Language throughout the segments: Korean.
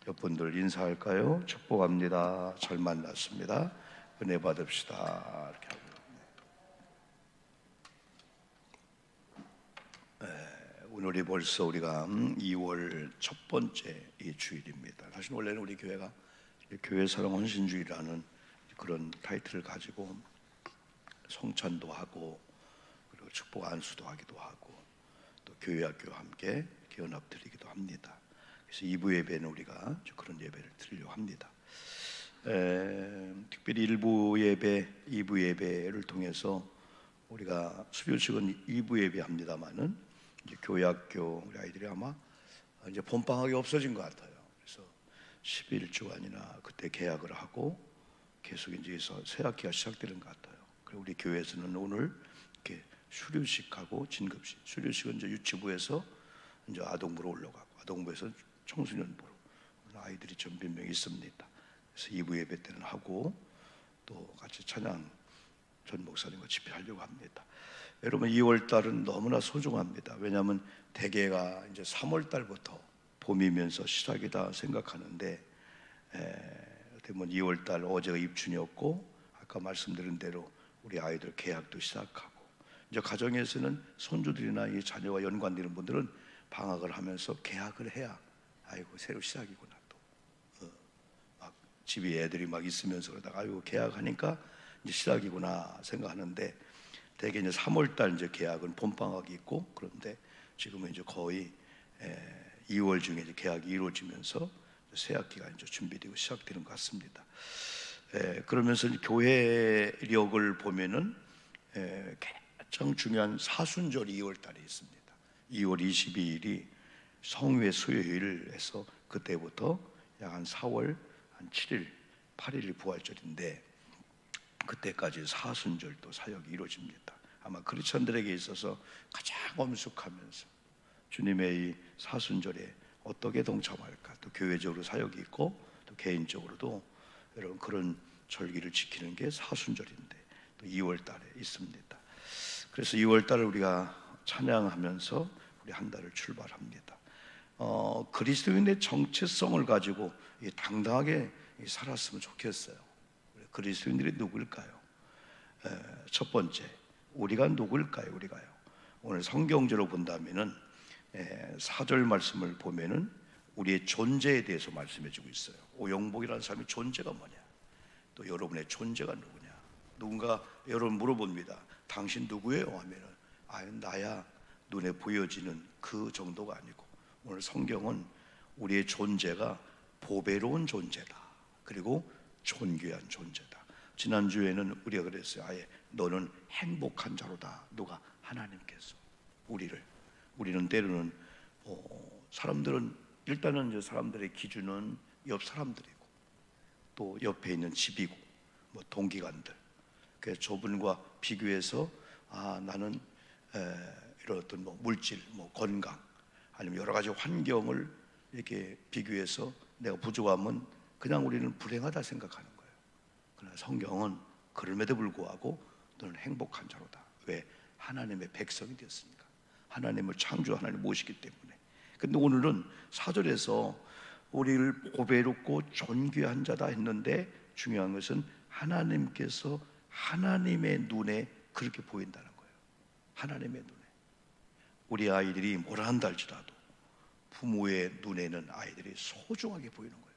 몇 분들 인사할까요? 축복합니다. 잘 만났습니다. 은혜 받읍시다. 이렇게 하고. 오늘이 벌써 우리가 2월 첫 번째 이 주일입니다. 사실 원래는 우리 교회가 교회 사랑 헌신주의라는 그런 타이틀을 가지고 성찬도 하고 그리고 축복 안수도 하기도 하고 또 교회와 교회와 함께 연합 드리기도 합니다. 그래서 2부 예배는 우리가 그런 예배를 드리려고 합니다. 특별히 1부 예배, 2부 예배를 통해서 우리가 수료식은 2부 예배 합니다만은 이제 교회학교 우리 아이들이 아마 이제 봄방학이 없어진 것 같아요. 그래서 11주간이나 그때 개학을 하고 계속 이제 새 학기가 시작되는 것 같아요. 그리고 우리 교회에서는 오늘 이렇게 수료식하고 진급식, 수료식은 이제 유치부에서 이제 아동부로 올라가고 아동부에서 청소년부로 아이들이 좀 몇 명 있습니다. 그래서 2부 예배 때는 하고 또 같이 찬양 전 목사님과 집회하려고 합니다. 여러분 2월 달은 너무나 소중합니다. 왜냐하면 대개가 이제 3월 달부터 봄이면서 시작이다 생각하는데 어떻게 보면 2월 달 어제가 입춘이었고 아까 말씀드린 대로 우리 아이들 개학도 시작하고 이제 가정에서는 손주들이나 이 자녀와 연관되는 분들은 방학을 하면서 개학을 해야 아이고 새로 시작이구나 또 막 집에 애들이 막 있으면서 그러다가 아이고 개학하니까 이제 시작이구나 생각하는데 대개 이제 3월 달 이제 개학은 봄방학이 있고 그런데 지금은 이제 거의 2월 중에 이제 개학이 이루어지면서 새 학기가 이제 준비되고 시작되는 것 같습니다. 그러면서 교회력을 보면은 가장 중요한 사순절이 2월 달에 있습니다. 2월 22일이 성회 수요일에서 그때부터 약 한 4월 한 7일, 8일이 부활절인데 그때까지 사순절도 사역이 이루어집니다. 아마 크리스천들에게 있어서 가장 엄숙하면서 주님의 이 사순절에 어떻게 동참할까 또 교회적으로 사역이 있고 또 개인적으로도 여러분 그런 절기를 지키는 게 사순절인데 또 2월 달에 있습니다. 그래서 2월 달을 우리가 찬양하면서 우리 한 달을 출발합니다. 그리스도인의 정체성을 가지고 당당하게 살았으면 좋겠어요. 그리스도인들이 누구일까요? 첫 번째, 우리가 누구일까요? 우리가요. 오늘 성경적으로 본다면은 4절 말씀을 보면은 우리의 존재에 대해서 말씀해주고 있어요. 오영복이라는 사람이 존재가 뭐냐? 또 여러분의 존재가 누구냐? 누군가 여러분 물어봅니다. 당신 누구예요? 하면은 나야. 눈에 보여지는 그 정도가 아니고 오늘 성경은 우리의 존재가 보배로운 존재다. 그리고 존귀한 존재다. 지난주에는 우리가 그랬어요. 너는 행복한 자로다. 누가? 하나님께서 우리는 때로는 사람들은 일단은 이제 사람들의 기준은 옆 사람들이고 또 옆에 있는 집이고 뭐 동기관들. 그래서 저분과 비교해서 나는 이런 어떤 뭐 물질, 뭐 건강 아니면 여러 가지 환경을 이렇게 비교해서 내가 부족하면 그냥 우리는 불행하다 생각하는 거예요. 그러나 성경은 그럼에도 불구하고 너는 행복한 자로다. 왜? 하나님의 백성이 되었으니까. 하나님을 창조 하나님 모시기 때문에. 근데 오늘은 4절에서 우리를 보배롭고 존귀한 자다 했는데 중요한 것은 하나님께서 하나님의 눈에 그렇게 보인다는 거예요. 하나님의 눈에. 우리 아이들이 뭐라 한다 할지라도 부모의 눈에는 아이들이 소중하게 보이는 거예요.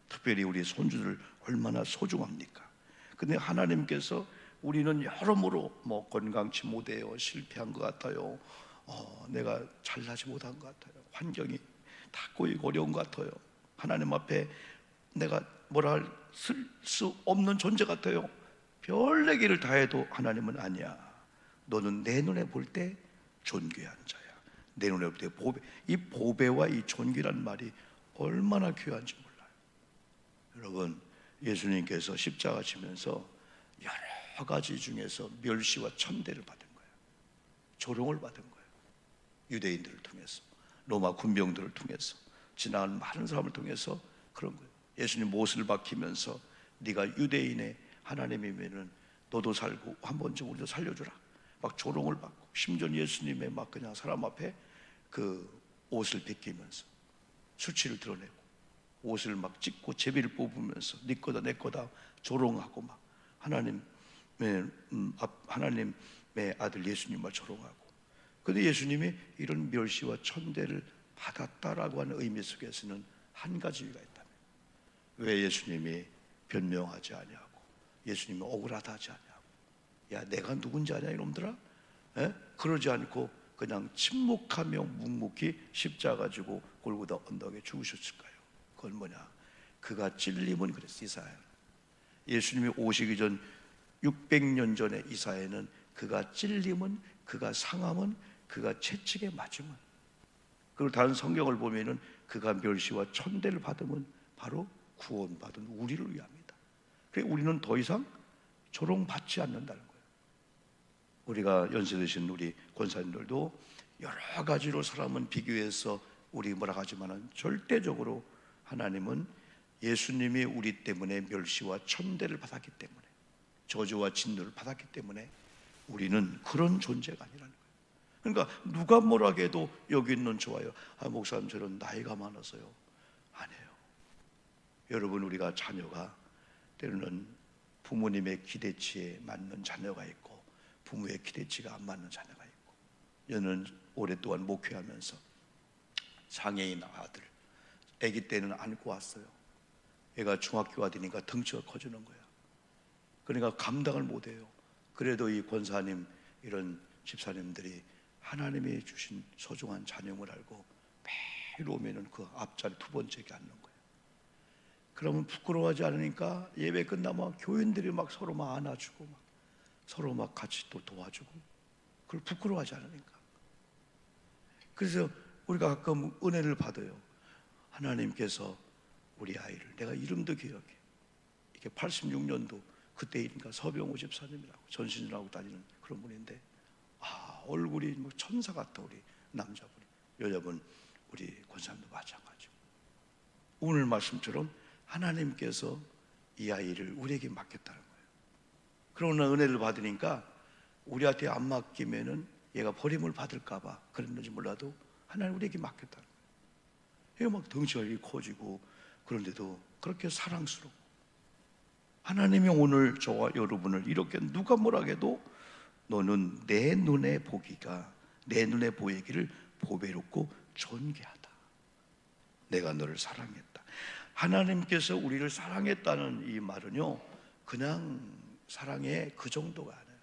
특별히 우리 손주들 얼마나 소중합니까? 근데 하나님께서 우리는 여러모로 뭐 건강치 못해요, 실패한 것 같아요, 내가 잘나지 못한 것 같아요, 환경이 다 꼬이고 어려운 것 같아요, 하나님 앞에 내가 뭐라 할 수 없는 존재 같아요. 별 얘기를 다 해도 하나님은 아니야. 너는 내 눈에 볼 때 존귀한 자야. 내 눈에 볼 때 보배. 이 보배와 이 존귀란 말이 얼마나 귀한지 몰라요. 여러분, 예수님께서 십자가 지면서 여러 가지 중에서 멸시와 천대를 받은 거예요. 조롱을 받은 거예요. 유대인들을 통해서, 로마 군병들을 통해서, 지나간 많은 사람을 통해서 그런 거예요. 예수님 못을 박히면서 네가 유대인의 하나님이면은 너도 살고 한 번쯤 우리도 살려주라. 막 조롱을 받고 심지어 예수님의 막 그냥 사람 앞에 그 옷을 벗기면서 수치를 드러내고 옷을 막 찢고 제비를 뽑으면서 네 거다 내 거다 조롱하고 막 하나님의 아들 예수님을 조롱하고. 그런데 예수님이 이런 멸시와 천대를 받았다라고 하는 의미 속에서는 한 가지 이유가 있다면, 왜 예수님이 변명하지 아니하고 예수님이 억울하다 하지 아니하고, 야 내가 누군지 아냐 이놈들아? 그러지 않고 그냥 침묵하며 묵묵히 십자가 지고 골고다 언덕에 죽으셨을까요? 그건 뭐냐? 그가 찔림은, 그랬어. 이사야, 예수님이 오시기 전 600년 전에 이사야는 그가 찔림은, 그가 상함은, 그가 채찍에 맞음은, 그리고 다른 성경을 보면은 그가 멸시와 천대를 받으면 바로 구원받은 우리를 위함이다. 그래 우리는 더 이상 조롱받지 않는다는 거예요. 우리가 연세 드신 우리 권사님들도 여러 가지로 사람은 비교해서 우리 뭐라 하지만은 절대적으로 하나님은 예수님이 우리 때문에 멸시와 천대를 받았기 때문에, 저주와 진노를 받았기 때문에 우리는 그런 존재가 아니라는 거예요. 그러니까 누가 뭐라 해도 여기 있는 저와요, 목사님 저는 나이가 많아서요. 아니에요. 여러분, 우리가 자녀가 때로는 부모님의 기대치에 맞는 자녀가 있고 부모의 기대치가 안 맞는 자녀가 있고. 저는 오랫동안 목회하면서 장애인 아들 아기 때는 안고 왔어요. 얘가 중학교가 되니까 덩치가 커지는 거야. 그러니까 감당을 못해요. 그래도 이 권사님 이런 집사님들이 하나님이 주신 소중한 자녀를 알고 매일 오면은 그 앞자리 두 번째에 앉는 거예요. 그러면 부끄러워하지 않으니까 예배 끝나면 교인들이 막 서로 막 안아주고 막 서로 막 같이 또 도와주고, 그걸 부끄러워하지 않으니까. 그래서 우리가 가끔 은혜를 받아요. 하나님께서 우리 아이를, 내가 이름도 기억해. 이게 86년도 그때이니까 서병호 집사님이라고 전신이라고 다니는 그런 분인데, 얼굴이 뭐 천사 같다. 우리 남자분이, 여자분 우리 권사님도 마찬가지고. 오늘 말씀처럼 하나님께서 이 아이를 우리에게 맡겼다는 거예요. 그러나 은혜를 받으니까 우리한테 안 맡기면은 얘가 버림을 받을까봐 그랬는지 몰라도 하나님 우리에게 맡겼다는 거예요. 얘가 막 덩치가 이렇게 커지고 그런데도 그렇게 사랑스럽고. 하나님이 오늘 저와 여러분을 이렇게 누가 뭐라 해도 너는 내 눈에 보기가, 내 눈에 보이기를 보배롭고 존귀하다. 내가 너를 사랑했다. 하나님께서 우리를 사랑했다는 이 말은요, 그냥 사랑의 그 정도가 아니에요.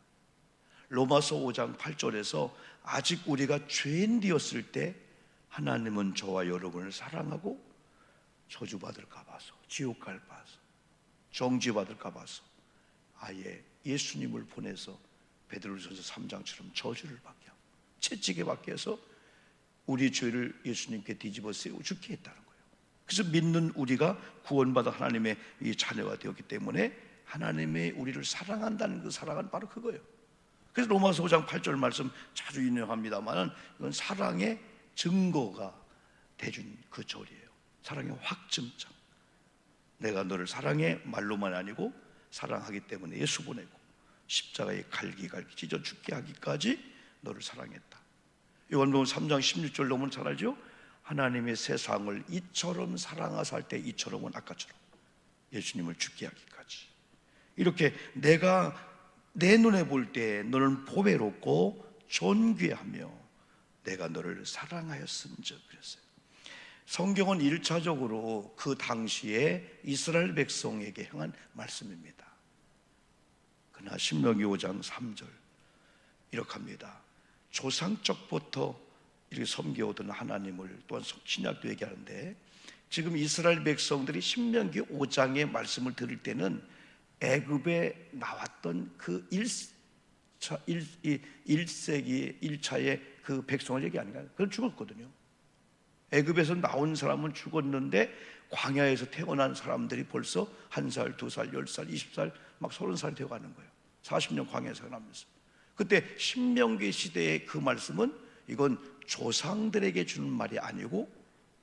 로마서 5장 8절에서 아직 우리가 죄인 되었을 때 하나님은 저와 여러분을 사랑하고 저주받을까 봐서, 지옥 갈 봐서, 정죄받을까 봐서 아예 예수님을 보내서 베드로전서 3장처럼 저주를 받게 하고 채찍에 받게 해서 우리 죄를 예수님께 뒤집어 세우고 죽게 했다는 거예요. 그래서 믿는 우리가 구원받아 하나님의 이 자녀가 되었기 때문에 하나님의 우리를 사랑한다는 그 사랑은 바로 그거예요. 그래서 로마서 5장 8절 말씀 자주 인용합니다만 이건 사랑의 증거가 돼준 그 절이에요. 사랑의 확증장. 내가 너를 사랑해 말로만 아니고 사랑하기 때문에 예수 보내고 십자가에 갈기 찢어 죽게 하기까지 너를 사랑했다. 요한복음 3장 16절 보면 잘 알죠? 하나님의 세상을 이처럼 사랑하사 할 때, 이처럼은 아까처럼 예수님을 죽게 하기까지. 이렇게 내가 내 눈에 볼 때 너는 보배롭고 존귀하며 내가 너를 사랑하였은즉 그랬어요. 성경은 1차적으로 그 당시에 이스라엘 백성에게 향한 말씀입니다. 그러나 신명기 5장 3절 이렇게 합니다. 조상적부터 이렇게 섬겨오던 하나님을 또한 신약도 얘기하는데, 지금 이스라엘 백성들이 신명기 5장의 말씀을 들을 때는 애굽에 나왔던 그 1세기 1차의 그 백성을 얘기 아닌가요? 그건 죽었거든요. 애굽에서 나온 사람은 죽었는데 광야에서 태어난 사람들이 벌써 1살, 2살, 10살, 20살, 막 30살 되어가는 거예요. 40년 광야에서 살아가면서. 그때 신명기 시대의 그 말씀은 이건 조상들에게 주는 말이 아니고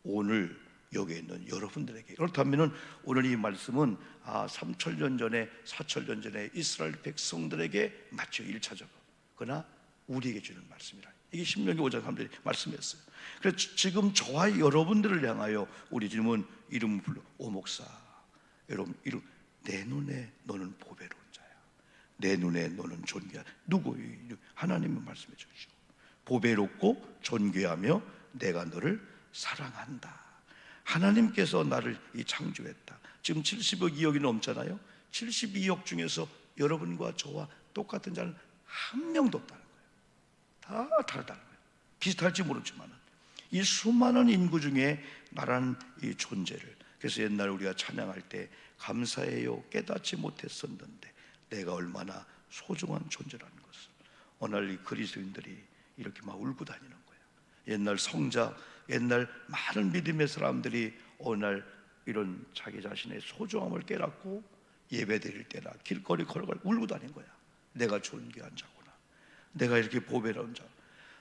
오늘 여기 있는 여러분들에게. 그렇다면 오늘 이 말씀은 3,000년 전에 4,000년 전에 이스라엘 백성들에게 맞죠, 1차적으로. 그러나 우리에게 주는 말씀이라 이게 신명기 5장 3절에 말씀했어요. 그래서 지금 저와 여러분들을 향하여 우리 주님은 이름을 불러 오 목사, 여러분 이름, 내 눈에 너는 보배로운 자야. 내 눈에 너는 존귀하다. 누구? 하나님은 말씀해 주시오. 보배롭고 존귀하며 내가 너를 사랑한다. 하나님께서 나를 창조했다. 지금 72억이 넘잖아요. 72억 중에서 여러분과 저와 똑같은 자는 한 명도 없다는 거예요. 다 다르다는 거예요. 비슷할지 모르지만 이 수많은 인구 중에 나라는 이 존재를, 그래서 옛날 우리가 찬양할 때 감사해요 깨닫지 못했었는데 내가 얼마나 소중한 존재라는 것을 오늘 이 그리스도인들이 이렇게 막 울고 다니는 거예요. 옛날 성자, 옛날 많은 믿음의 사람들이 오늘 이런 자기 자신의 소중함을 깨닫고 예배 드릴 때나 길거리 걸어갈 울고 다닌 거야. 내가 존귀한 자구나. 내가 이렇게 보배로운 자.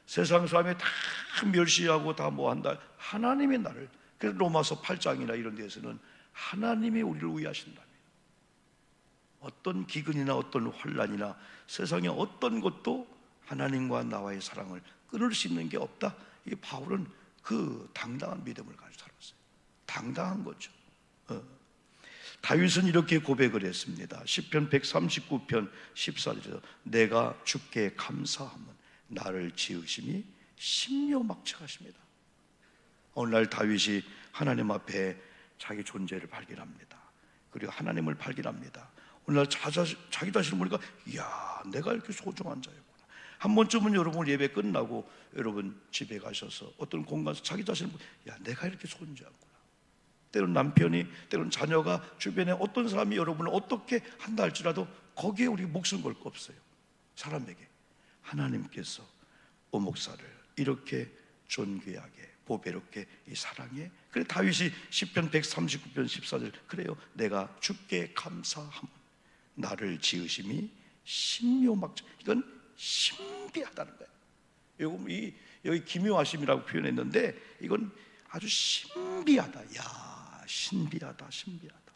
세상 사람이 다 멸시하고 다 뭐 한다. 하나님이 나를, 그래서 로마서 8장이나 이런 데서는 하나님이 우리를 위하신다며. 어떤 기근이나 어떤 환난이나 세상의 어떤 것도 하나님과 나와의 사랑을 끊을 수 있는 게 없다. 이 바울은 그 당당한 믿음을 가지고 살았어요. 당당한 거죠. 다윗은 이렇게 고백을 했습니다. 시편 139편 14절에서 내가 주께 감사하면 나를 지으심이 신묘막측하십니다. 오늘날 다윗이 하나님 앞에 자기 존재를 발견합니다. 그리고 하나님을 발견합니다. 오늘날 자기 자신을 보니까 이야, 내가 이렇게 소중한 자였구나. 한 번쯤은 여러분 예배 끝나고 여러분 집에 가셔서 어떤 공간에서 자기 자신을 보고 야, 내가 이렇게 소중하구나. 때론 남편이, 때론 자녀가, 주변에 어떤 사람이 여러분을 어떻게 한다 할지라도 거기에 우리 목숨 걸 거 없어요. 사람에게 하나님께서 오 목사를 이렇게 존귀하게 보배롭게 이 사랑해. 그래 다윗이 시편 139편 14절 그래요. 내가 주께 감사함 나를 지으심이 신묘막측. 이건 신비하다는 거예요. 여기 기묘하심이라고 표현했는데 이건 아주 신비하다. 야, 신비하다, 신비하다.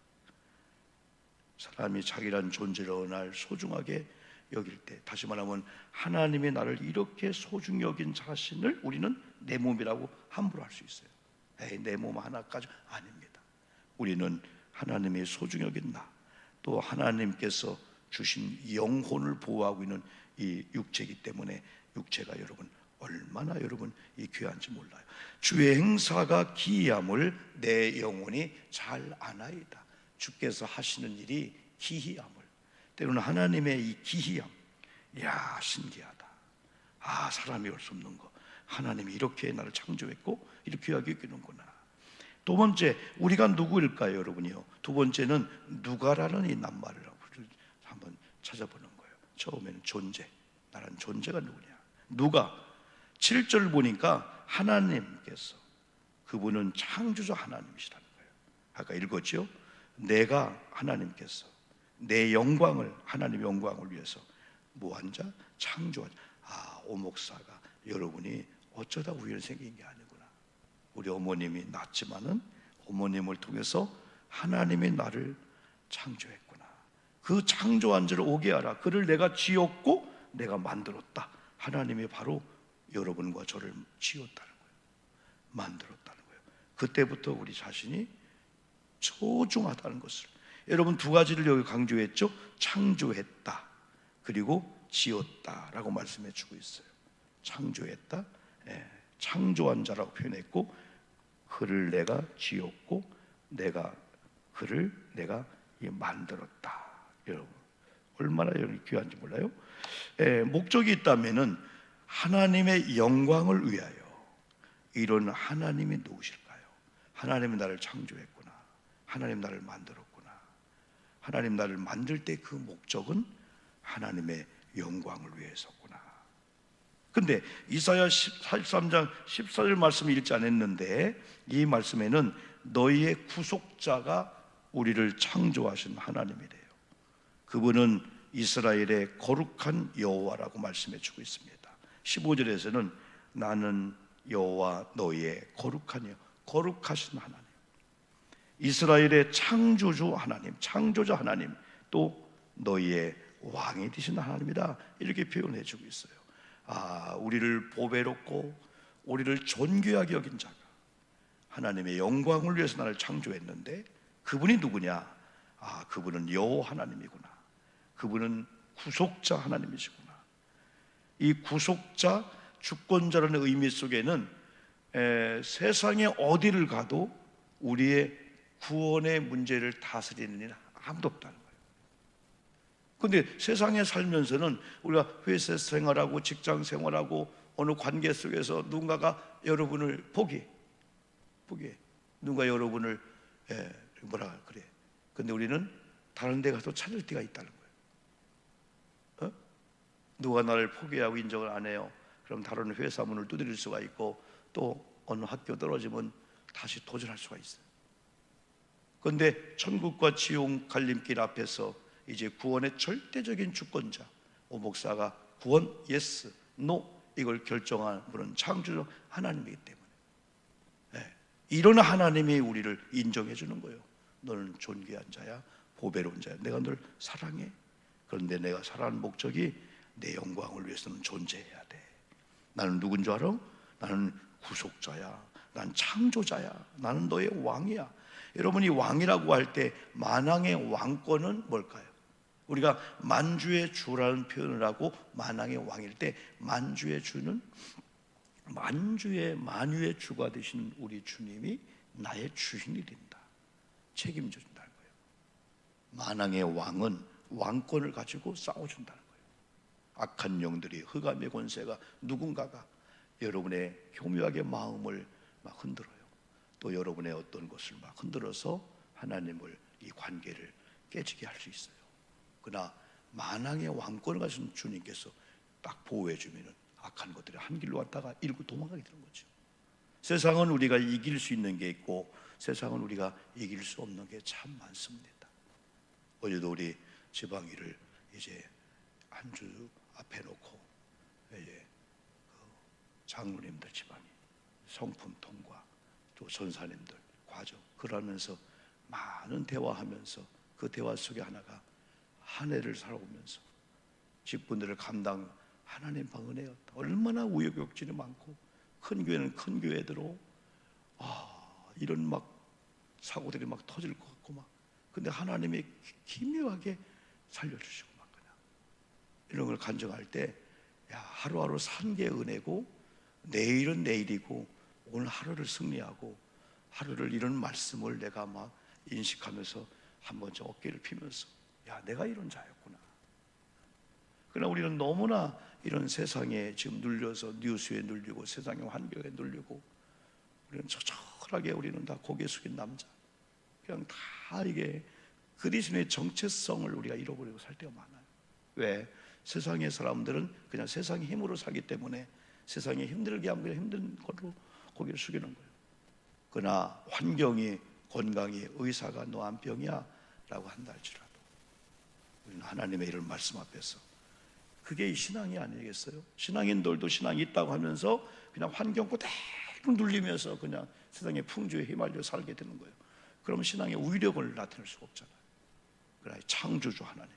사람이 자기란 존재를 어느 날 소중하게 여길 때, 다시 말하면 하나님이 나를 이렇게 소중히 여긴 자신을 우리는 내 몸이라고 함부로 할 수 있어요. 에이, 내 몸 하나까지 아닙니다. 우리는 하나님의 소중히 여긴 나, 또 하나님께서 주신 영혼을 보호하고 있는 이 육체이기 때문에 육체가 여러분 얼마나 여러분 이 귀한지 몰라요. 주의 행사가 기이함을 내 영혼이 잘 아나이다. 주께서 하시는 일이 기이함을, 때로는 하나님의 이 기이함, 이야 신기하다. 아, 사람이 올 수 없는 거 하나님이 이렇게 나를 창조했고 이렇게 귀하게 여기는구나. 두 번째, 우리가 누구일까요 여러분이요? 두 번째는 누가라는 이 낱말을 한번 찾아보는 거예요. 처음에는 존재, 나란 존재가 누구냐. 누가 7절 보니까 하나님께서, 그분은 창조자 하나님이시라는 거예요. 아까 읽었죠? 내가 하나님께서 내 영광을, 하나님의 영광을 위해서 무한 자, 창조한 자. 아, 오 목사가 여러분이 어쩌다 우연히 생긴 게 아니구나. 우리 어머님이 낳았지만은 어머님을 통해서 하나님이 나를 창조했구나. 그 창조한 자를 오게 하라. 그를 내가 지었고 내가 만들었다. 하나님이 바로 여러분과 저를 지었다는 거예요. 만들었다는 거예요. 그때부터 우리 자신이 소중하다는 것을, 여러분 두 가지를 여기 강조했죠. 창조했다, 그리고 지었다라고 말씀해 주고 있어요. 창조했다, 창조한 자라고 표현했고, 그를 내가 지었고 그를 내가 만들었다. 여러분 얼마나 여러분 귀한지 몰라요? 목적이 있다면은 하나님의 영광을 위하여. 이런 하나님이 누구실까요? 하나님이 나를 창조했구나. 하나님 나를 만들었구나. 하나님 나를 만들 때 그 목적은 하나님의 영광을 위해서구나. 근데 이사야 43장 14절 말씀 읽지 않았는데, 이 말씀에는 너희의 구속자가 우리를 창조하신 하나님이래요. 그분은 이스라엘의 거룩한 여호와라고 말씀해 주고 있습니다. 15절에서는 나는 여호와 너희의 거룩하신 하나님, 이스라엘의 창조주 하나님, 창조자 하나님, 또 너희의 왕이 되신 하나님이다, 이렇게 표현해 주고 있어요. 우리를 보배롭고 우리를 존귀하게 여긴 자가 하나님의 영광을 위해서 나를 창조했는데 그분이 누구냐? 그분은 여호와 하나님이구나. 그분은 구속자 하나님이시구나. 이 구속자, 주권자라는 의미 속에는 세상에 어디를 가도 우리의 구원의 문제를 다스리는 이는 아무도 없다는 거예요. 그런데 세상에 살면서는 우리가 회사 생활하고 직장 생활하고 어느 관계 속에서 누군가가 여러분을 포기해. 누군가 여러분을 뭐라 그래. 근데 우리는 다른 데 가서 찾을 때가 있다는 거예요. 누가 나를 포기하고 인정을 안 해요. 그럼 다른 회사 문을 두드릴 수가 있고 또 어느 학교 떨어지면 다시 도전할 수가 있어요. 그런데 천국과 지옥 갈림길 앞에서 이제 구원의 절대적인 주권자 오 목사가 구원 예스, 노 이걸 결정하는 분은 창조주 하나님이기 때문에 이런 하나님이 우리를 인정해 주는 거예요. 너는 존귀한 자야, 보배로운 자야. 내가 널 사랑해. 그런데 내가 살아가는 목적이 내 영광을 위해서는 존재해야 돼. 나는 누군 줄 알아? 나는 구속자야. 난 창조자야. 나는 너의 왕이야. 여러분이 왕이라고 할 때 만왕의 왕권은 뭘까요? 우리가 만주의 주라는 표현을 하고 만왕의 왕일 때 만주의 주는 만유의 주가 되신 우리 주님이 나의 주인이 된다. 책임져 준다는 거예요. 만왕의 왕은 왕권을 가지고 싸워준다는 거예요. 악한 영들이 흑암의 권세가 누군가가 여러분의 교묘하게 마음을 막 흔들어요. 또 여러분의 어떤 것을 막 흔들어서 하나님을 이 관계를 깨지게 할 수 있어요. 그러나 만왕의 왕권을 가진 주님께서 딱 보호해 주면은 악한 것들이 한 길로 왔다가 잃고 도망가게 되는 거죠. 세상은 우리가 이길 수 있는 게 있고 세상은 우리가 이길 수 없는 게 참 많습니다. 어제도 우리 지방일을 이제 한 주 앞에 놓고 이제 장로님들 지방이 성품 통과 또 전사님들 과정 그러면서 많은 대화하면서 그 대화 속에 하나가 한 해를 살아오면서 직분들을 감당 하나님 방 은혜였다. 얼마나 우여곡절이 많고 큰 교회는 큰 교회대로 이런 막 사고들이 막 터질 것 같고 막 근데 하나님이 기묘하게 살려주시고 막 그냥 이런 걸 간증할 때 하루하루 산 게 은혜고 내일은 내일이고 오늘 하루를 승리하고 하루를 이런 말씀을 내가 막 인식하면서 한번 저 어깨를 피면서 내가 이런 자였구나. 그러나 우리는 너무나 이런 세상에 지금 눌려서 뉴스에 눌리고 세상의 환경에 눌리고 우리는 처절하게 우리는 다 고개 숙인 남자 그냥 다 이게 그리스도의 정체성을 우리가 잃어버리고 살 때가 많아요. 왜? 세상의 사람들은 그냥 세상의 힘으로 살기 때문에 세상에 힘들게 하면 그냥 힘든 걸로 고개를 숙이는 거예요. 그러나 환경이 건강이 의사가 너 안 병이야 라고 한다 할지라도 우리는 하나님의 이런 말씀 앞에서 그게 신앙이 아니겠어요? 신앙인들도 신앙이 있다고 하면서 그냥 환경 그대로 눌리면서 그냥 세상의 풍조에 휘말려 살게 되는 거예요. 그러면 신앙의 위력을 나타낼 수가 없잖아요. 그러나 창조주 하나님,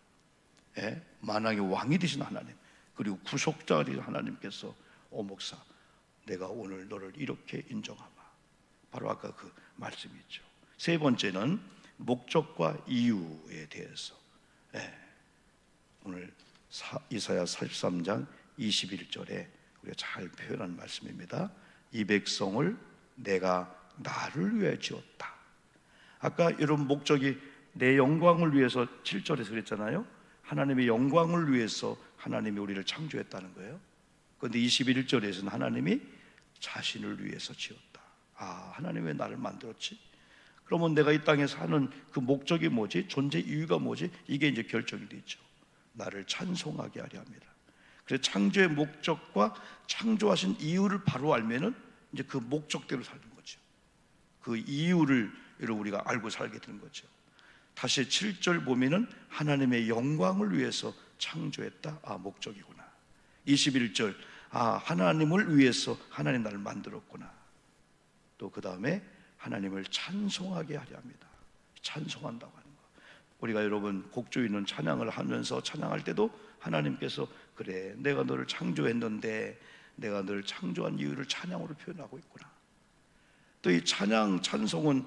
만왕의 왕이 되신 하나님, 그리고 구속자가 되신 하나님께서 오 목사, 내가 오늘 너를 이렇게 인정하마. 바로 아까 그 말씀이 있죠. 세 번째는 목적과 이유에 대해서 오늘 이사야 43장 21절에 우리가 잘 표현한 말씀입니다. 이 백성을 내가 나를 위해 지었다. 아까 여러분 목적이 내 영광을 위해서 7절에서 그랬잖아요. 하나님의 영광을 위해서 하나님이 우리를 창조했다는 거예요. 그런데 21절에서는 하나님이 자신을 위해서 지었다. 하나님 왜 나를 만들었지? 그러면 내가 이 땅에 사는 그 목적이 뭐지? 존재 이유가 뭐지? 이게 이제 결정이 되죠. 나를 찬송하게 하려 합니다. 그래서 창조의 목적과 창조하신 이유를 바로 알면은 이제 그 목적대로 사는 거죠. 그 이유를 여러분 우리가 알고 살게 되는 거죠. 다시 7절 보면은 하나님의 영광을 위해서 창조했다. 목적이구나. 21절 하나님을 위해서 하나님 나를 만들었구나. 또 그 다음에 하나님을 찬송하게 하려 합니다. 찬송한다고 하는 거. 우리가 여러분 곡조 있는 찬양을 하면서 찬양할 때도 하나님께서 그래, 내가 너를 창조했는데 내가 너를 창조한 이유를 찬양으로 표현하고 있구나. 또 이 찬양, 찬송은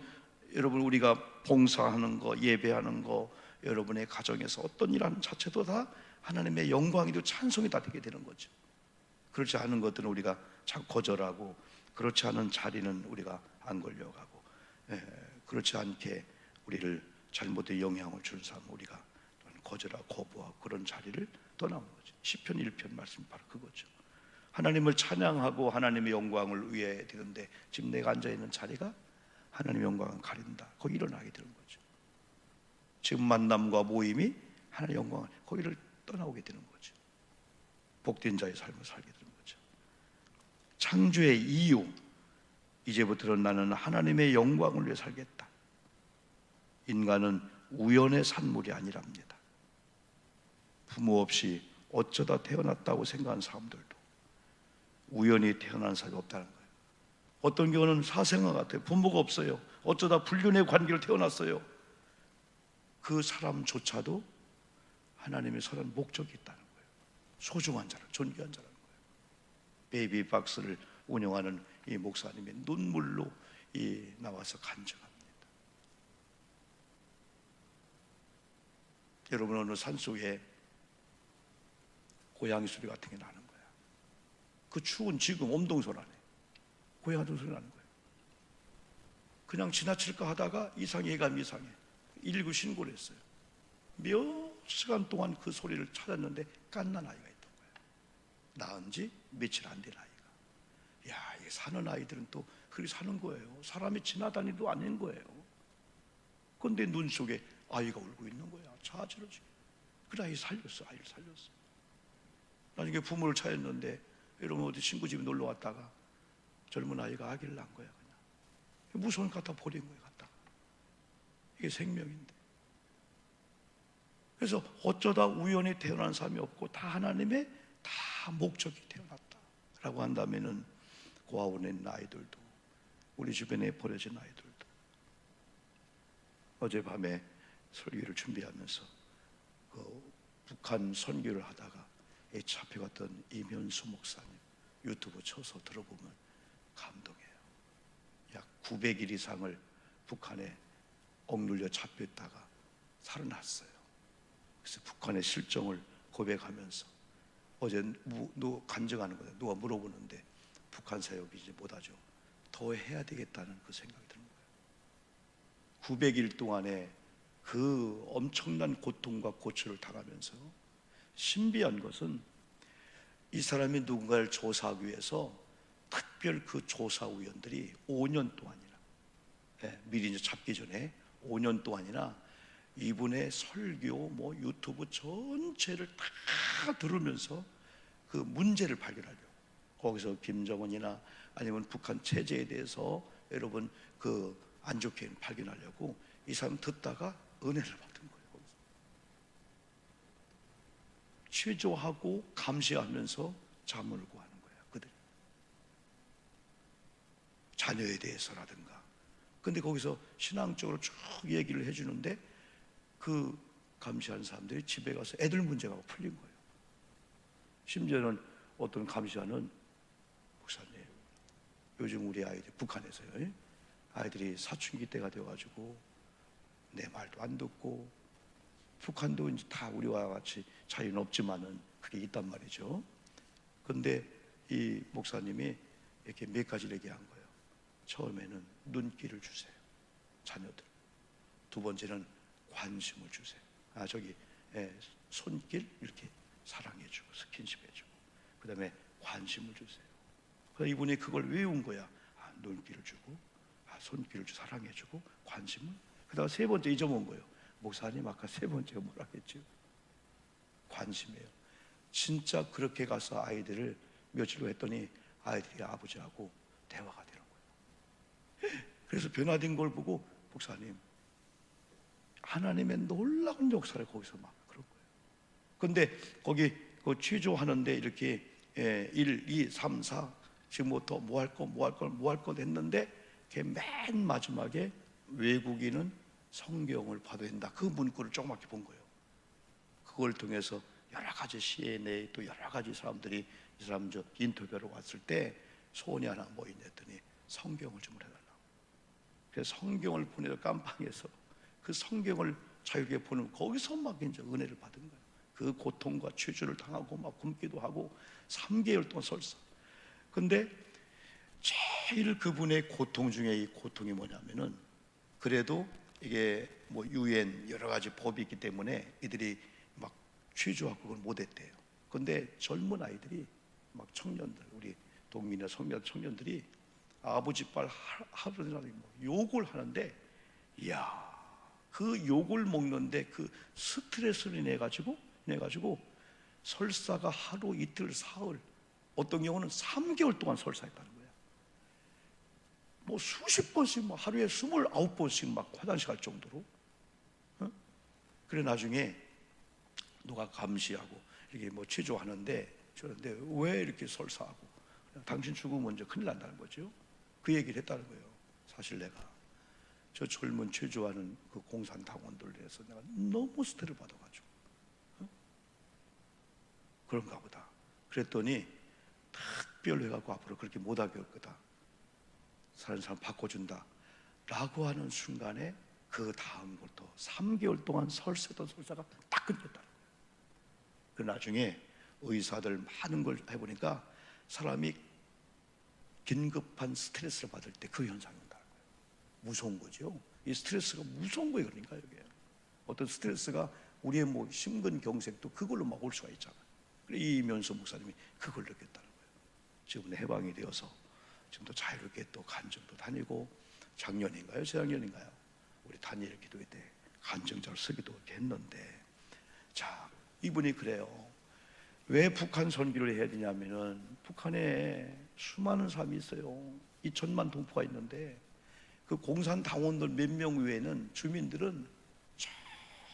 여러분 우리가 봉사하는 거, 예배하는 거, 여러분의 가정에서 어떤 일 하는 자체도 다 하나님의 영광이고 찬송이 다 되게 되는 거죠. 그렇지 않은 것들은 우리가 자꾸 거절하고, 그렇지 않은 자리는 우리가 안 걸려가고, 그렇지 않게 우리를 잘못된 영향을 주는 사람 우리가 거절하고 거부하고 그런 자리를 떠나는 거죠. 시편 1편 말씀 바로 그거죠. 하나님을 찬양하고 하나님의 영광을 위해 되는데 지금 내가 앉아있는 자리가 하나님의 영광을 가린다. 거기 일어나게 되는 거죠. 지금 만남과 모임이 하나님의 영광을, 거기를 떠나오게 되는 거죠. 복된 자의 삶을 살게 되는 거죠. 창조의 이유, 이제부터는 나는 하나님의 영광을 위해 살겠다. 인간은 우연의 산물이 아니랍니다. 부모 없이 어쩌다 태어났다고 생각하는 사람들도 우연히 태어난 사람이 없다는 거예요. 어떤 경우는 사생아 같아요. 부모가 없어요. 어쩌다 불륜의 관계를 태어났어요. 그 사람조차도 하나님의 선한 목적이 있다는 거예요. 소중한 자라, 존귀한 자라는 거예요. 베이비 박스를 운영하는 이 목사님의 눈물로 나와서 간증합니다. 여러분, 어느 산속에 고양이 소리 같은 게 나는 거야. 그 추운 지금 엄동설 안에 고양이 소리 나는 거예요. 그냥 지나칠까 하다가 예감이 이상해. 119 신고를 했어요. 몇 시간 동안 그 소리를 찾았는데 갓난 아이가 있던 거야. 낳은 지 며칠 안 된 아이가. 야, 이 사는 아이들은 또 그렇게 사는 거예요. 사람이 지나다니도 아닌 거예요. 그런데 눈 속에 아이가 울고 있는 거야. 자지러지게. 그 아이 살렸어. 아이를 살렸어. 나중에 부모를 찾았는데, 여러분 어디 친구 집에 놀러 왔다가 젊은 아이가 아기를 낳은 거야. 그냥 무서운 갖다 버린 거야. 갖다가. 이게 생명인데. 그래서 어쩌다 우연히 태어난 사람이 없고 다 하나님의 다 목적이 태어났다라고 한다면은 고아원에 있는 아이들도, 우리 주변에 버려진 아이들도, 어젯밤에 설교를 준비하면서 그 북한 선교를 하다가 잡혀갔던 이면수 목사님 유튜브 쳐서 들어보면 감동해요. 약 900일 이상을 북한에 억눌려 잡혀있다가 살아났어요. 그래서 북한의 실정을 고백하면서 어제 간증하는 거예요. 누가 물어보는데 북한 사역이 이제 못하죠. 더 해야 되겠다는 그 생각이 드는 거예요. 900일 동안에 그 엄청난 고통과 고초를 당하면서 신비한 것은 이 사람이 누군가를 조사하기 위해서 특별 그 조사위원들이 5년 동안이나, 미리 이제 잡기 전에 5년 동안이나 이분의 설교, 유튜브 전체를 다 들으면서 그 문제를 발견하려고, 거기서 김정은이나 아니면 북한 체제에 대해서 여러분 그 안 좋게 발견하려고 이 사람 듣다가 은혜를 받은 거예요. 거기서 취조하고 감시하면서 자문을 구하는 거예요. 그들 자녀에 대해서라든가. 근데 거기서 신앙적으로 쭉 얘기를 해주는데 그 감시하는 사람들이 집에 가서 애들 문제가 풀린 거예요. 심지어는 어떤 감시하는 목사님, 요즘 우리 아이들 북한에서요, 아이들이 사춘기 때가 되어가지고 내 말도 안 듣고, 북한도 이제 다 우리와 같이 차이는 없지만은 그게 있단 말이죠. 그런데 이 목사님이 이렇게 몇 가지를 얘기한 거예요. 처음에는 눈길을 주세요, 자녀들. 두 번째는 관심을 주세요. 손길 이렇게 사랑해주고 스킨십해주고, 그 다음에 관심을 주세요. 그래서 이분이 그걸 외운 거야. 눈길을 주고, 손길을 주고, 사랑해주고, 관심을. 그 다음에 세 번째 잊어먹은 거예요. 목사님 아까 세 번째가 뭐라 했죠? 관심이에요. 진짜 그렇게 가서 아이들을 며칠 후 했더니 아이들이 아버지하고 대화가 되는 거예요. 그래서 변화된 걸 보고 목사님, 하나님의 놀라운 역사를 거기서 막 그런 거예요. 근데 거기 그 취조하는데 이렇게 1, 2, 3, 4 지금부터 뭐 할 거 했는데 맨 마지막에 외국인은 성경을 봐도 된다. 그 문구를 조그맣게 본 거예요. 그걸 통해서 여러 가지 CNA 또 여러 가지 사람들이 이 사람 저 인터뷰로 왔을 때 소원이 하나 뭐 있냐더니 성경을 좀 해달라고. 그래서 성경을 보내서 깜빵에서 그 성경을 자유롭게 보는 거기서 막 이제 은혜를 받은 거예요. 그 고통과 취주를 당하고 막 굶기도 하고 3개월 동안 설사. 근데 제일 그분의 고통 중에 이 고통이 뭐냐면은 그래도 이게 뭐 유엔 여러 가지 법이 있기 때문에 이들이 막 취조하고 그걸 못했대요. 근데 젊은 아이들이 막 청년들, 우리 동민의 성명 청년들이 아버지 빨 하루나 뭐 욕을 하는데, 이야, 그 욕을 먹는데 그 스트레스를 내 가지고 설사가 하루 이틀 사흘, 어떤 경우는 3개월 동안 설사했다는 거예요. 뭐 수십 번씩, 뭐 하루에 29번씩 막 화장실 갈 정도로. 그래 나중에 누가 감시하고 이렇게 뭐 취조하는데, 저런데 왜 이렇게 설사하고, 당신 죽으면 이제 큰일 난다는 거죠. 그 얘기를 했다는 거예요. 사실 내가 저 젊은 취조하는 그 공산당원들에 대해서 내가 너무 스트레스를 받아가지고 그런가 보다. 그랬더니 특별히 해갖고 앞으로 그렇게 못하게 할 거다, 사는 사람 바꿔준다 라고 하는 순간에 그 다음부터 3개월 동안 설사던 설사가 딱 끊겼다는 거예요. 그 나중에 의사들 많은 걸 해보니까 사람이 긴급한 스트레스를 받을 때 그 현상이 온다는 거예요. 무서운 거죠. 이 스트레스가 무서운 거예요. 그러니까 이게 어떤 스트레스가 우리의 뭐 심근경색도 그걸로 막 올 수가 있잖아요. 이면서 목사님이 그걸 느꼈다는 거예요. 지금은 해방이 되어서 지금도 자유롭게 또 간증도 다니고, 작년인가요? 재작년인가요? 우리 다니엘 기도회 때 간증자로 쓰기도 이렇게 했는데, 자, 이분이 그래요. 왜 북한 선교를 해야 되냐면은 북한에 수많은 사람이 있어요. 2천만 동포가 있는데 그 공산당원들 몇 명 외에는 주민들은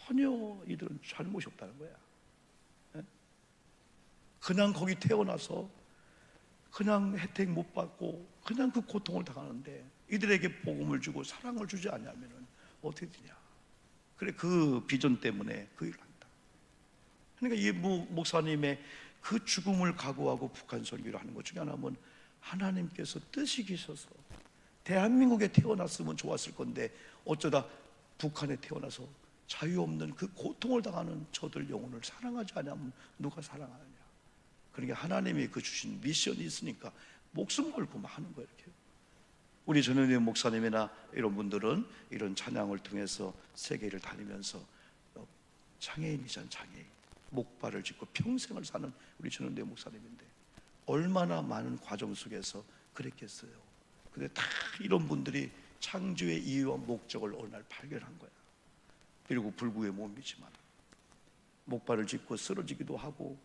전혀 이들은 잘못이 없다는 거야. 그냥 거기 태어나서 그냥 혜택 못 받고 그냥 그 고통을 당하는데 이들에게 복음을 주고 사랑을 주지 않냐면은 어떻게 되냐. 그래, 그 비전 때문에 그 일을 한다. 그러니까 이 목사님의 그 죽음을 각오하고 북한 선교를 하는 것 중에 하나는 하나님께서 뜻이 계셔서 대한민국에 태어났으면 좋았을 건데 어쩌다 북한에 태어나서 자유 없는 그 고통을 당하는 저들 영혼을 사랑하지 않으면 누가 사랑하느냐. 그러니까 하나님이 그 주신 미션이 있으니까 목숨 걸고 막 하는 거예요. 이렇게. 우리 전현희 목사님이나 이런 분들은 이런 찬양을 통해서 세계를 다니면서 장애인이잖아요. 장애인, 목발을 짚고 평생을 사는 우리 전현희 목사님인데 얼마나 많은 과정 속에서 그랬겠어요. 근데 다 이런 분들이 창조의 이유와 목적을 어느 날 발견한 거야. 그리고 불구에 못 믿지만 목발을 짚고 쓰러지기도 하고,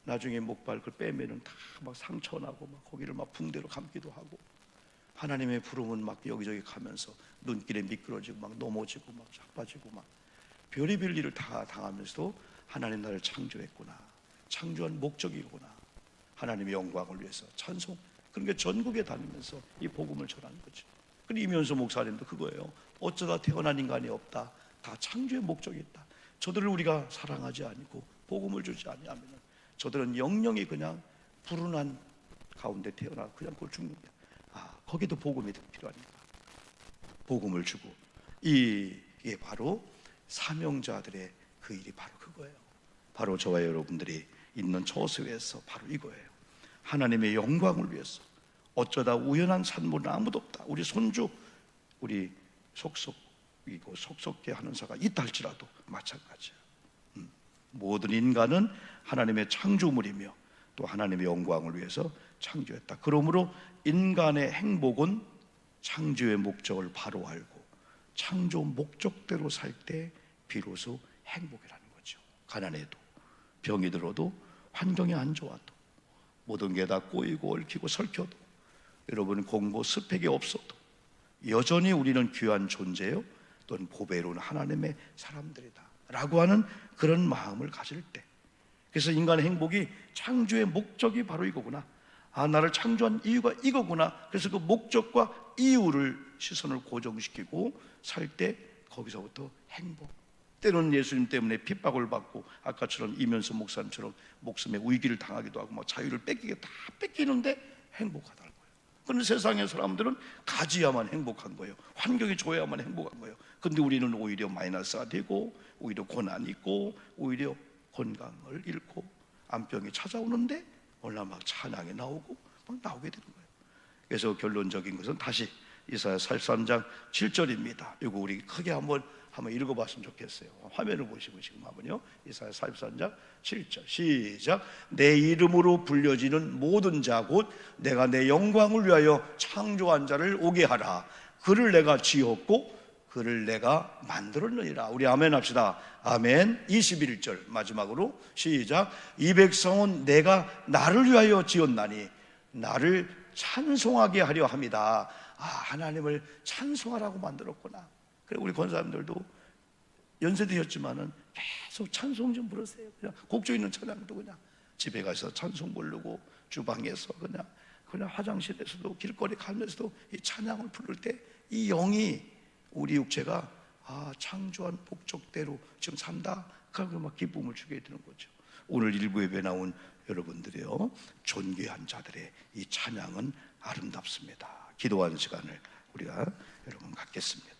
나중에 목발 그걸 빼면은 다 막 상처나고 막 거기를 막 붕대로 감기도 하고, 하나님의 부름은 막 여기저기 가면서 눈길에 미끄러지고 막 넘어지고 막 자빠지고 막 별의별 일을 다 당하면서도 하나님 나를 창조했구나, 창조한 목적이구나, 하나님의 영광을 위해서 찬송. 그러니까 전국에 다니면서 이 복음을 전하는 거죠. 그리고 이면서 목사님도 그거예요. 어쩌다 태어난 인간이 없다, 다 창조의 목적이 있다. 저들을 우리가 사랑하지 않고 복음을 주지 않으면 저들은 영영이 그냥 불운한 가운데 태어나 그냥 그걸 죽는 거야. 거기도 복음이 필요하니까 복음을 주고, 이게 바로 사명자들의 그 일이 바로 그거예요. 바로 저와 여러분들이 있는 저수에서 바로 이거예요. 하나님의 영광을 위해서. 어쩌다 우연한 산물은 아무도 없다. 우리 손주, 우리 속속이고 속속게 하는 사가 있다 할지라도 마찬가지야. 모든 인간은 하나님의 창조물이며 또 하나님의 영광을 위해서 창조했다. 그러므로 인간의 행복은 창조의 목적을 바로 알고 창조 목적대로 살 때 비로소 행복이라는 거죠. 가난해도, 병이 들어도, 환경이 안 좋아도, 모든 게 다 꼬이고 얽히고 설켜도, 여러분 공부 스펙이 없어도 여전히 우리는 귀한 존재요, 또는 보배로운 하나님의 사람들이다 라고 하는 그런 마음을 가질 때, 그래서 인간의 행복이 창조의 목적이 바로 이거구나, 나를 창조한 이유가 이거구나. 그래서 그 목적과 이유를 시선을 고정시키고 살 때 거기서부터 행복, 때로는 예수님 때문에 핍박을 받고 아까처럼 이면수 목사님처럼 목숨의 위기를 당하기도 하고 뭐 자유를 뺏기게 다 뺏기는데 행복하다는 거예요. 그런데 세상의 사람들은 가지야만 행복한 거예요. 환경이 좋아야만 행복한 거예요. 근데 우리는 오히려 마이너스가 되고 오히려 고난이 있고 오히려 건강을 잃고 암병이 찾아오는데 오늘 막 찬양이 나오고 막 나오게 되는 거예요. 그래서 결론적인 것은 다시 이사야 43장 7절입니다. 이거 우리 크게 한번 읽어봤으면 좋겠어요. 화면을 보시고 지금 한번요. 이사야 43장 7절 시작. 내 이름으로 불려지는 모든 자 곧 내가 내 영광을 위하여 창조한 자를 오게 하라. 그를 내가 지었고 그를 내가 만들었느니라. 우리 아멘 합시다. 아멘. 21절 마지막으로 시작. 이 백성은 내가 나를 위하여 지었나니 나를 찬송하게 하려 합니다. 하나님을 찬송하라고 만들었구나. 그래 우리 권사님들도 연세 드셨지만은 계속 찬송 좀 부르세요. 그냥 곡조 있는 찬양도 그냥 집에 가서 찬송 부르고 주방에서 그냥 화장실에서도 길거리 가면서도 이 찬양을 부를 때 이 영이 우리 육체가 창조한 목적대로 지금 산다. 그러고 막 기쁨을 주게 되는 거죠. 오늘 일부 예배 나온 여러분들이요, 존귀한 자들의 이 찬양은 아름답습니다. 기도하는 시간을 우리가 여러분 갖겠습니다.